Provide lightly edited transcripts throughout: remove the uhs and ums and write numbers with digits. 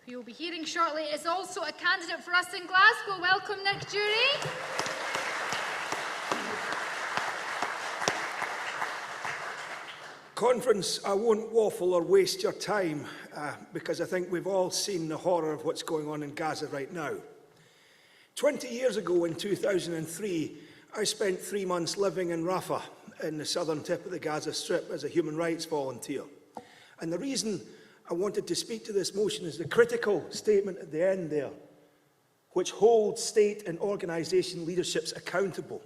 who you'll be hearing shortly, is also a candidate for us in Glasgow. Welcome, Nick Durie. Conference, I won't waffle or waste your time because I think we've all seen the horror of what's going on in Gaza right now. 20 years ago, in 2003, I spent 3 months living in Rafah, in the southern tip of the Gaza Strip, as a human rights volunteer. And the reason I wanted to speak to this motion is the critical statement at the end there, which holds state and organisation leaderships accountable.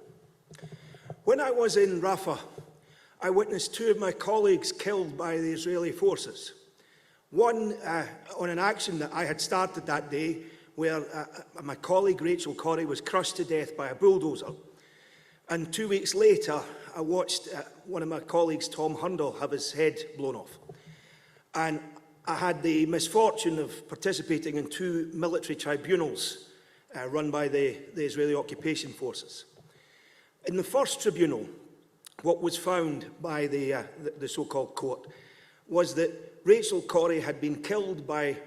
When I was in Rafah, I witnessed 2 of my colleagues killed by the Israeli forces. One on an action that I had started that day, where my colleague Rachel Corrie was crushed to death by a bulldozer. And 2 weeks later, I watched one of my colleagues, Tom Hundle, have his head blown off. And I had the misfortune of participating in 2 military tribunals run by the Israeli occupation forces. In the first tribunal, what was found by the so-called court was that Rachel Corrie had been killed by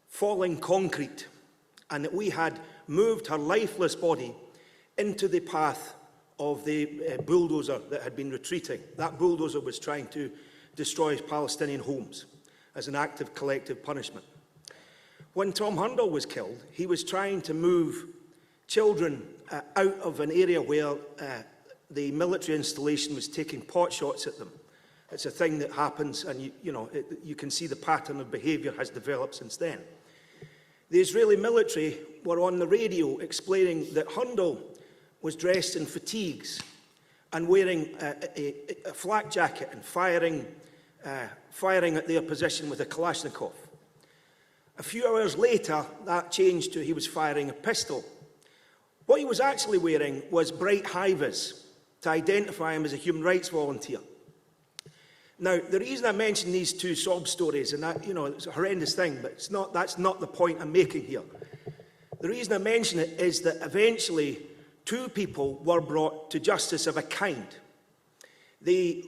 falling concrete, and that we had moved her lifeless body into the path of the bulldozer that had been retreating. That bulldozer was trying to destroy Palestinian homes as an act of collective punishment. When Tom Hundle was killed, he was trying to move children out of an area where the military installation was taking pot shots at them. It's a thing that happens, and you can see the pattern of behaviour has developed since then. The Israeli military were on the radio explaining that Hundle was dressed in fatigues and wearing a flak jacket and firing at their position with a Kalashnikov. A few hours later, that changed to he was firing a pistol. What he was actually wearing was bright high-vis to identify him as a human rights volunteer. Now, the reason I mention these 2 sob stories, and that, it's a horrendous thing, but that's not the point I'm making here. The reason I mention it is that eventually 2 people were brought to justice of a kind. The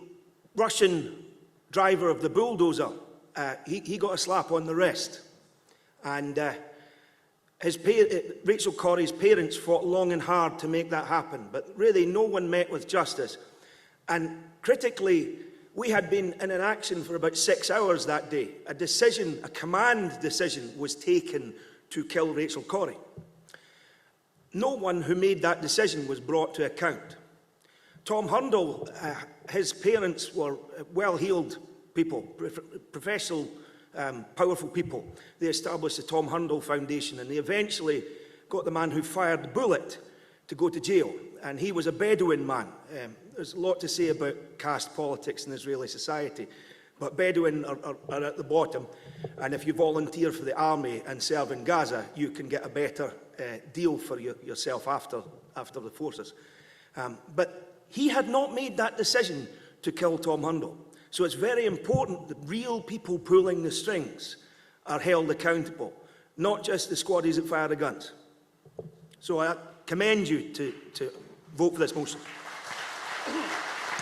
Russian driver of the bulldozer, he got a slap on the wrist. And Rachel Corrie's parents fought long and hard to make that happen, but really no one met with justice. And critically, we had been in an action for about 6 hours that day. A command decision was taken to kill Rachel Corrie. No one who made that decision was brought to account. Tom Hundle, his parents were well-heeled people, professional, powerful people. They established the Tom Hundle Foundation, and they eventually got the man who fired the bullet to go to jail. And he was a Bedouin man. There's a lot to say about caste politics in Israeli society, but Bedouin are at the bottom. And if you volunteer for the army and serve in Gaza, you can get a better deal for yourself after the forces. But he had not made that decision to kill Tom Hundle. So it's very important that real people pulling the strings are held accountable, not just the squaddies that fire the guns. So I commend you to vote for this motion.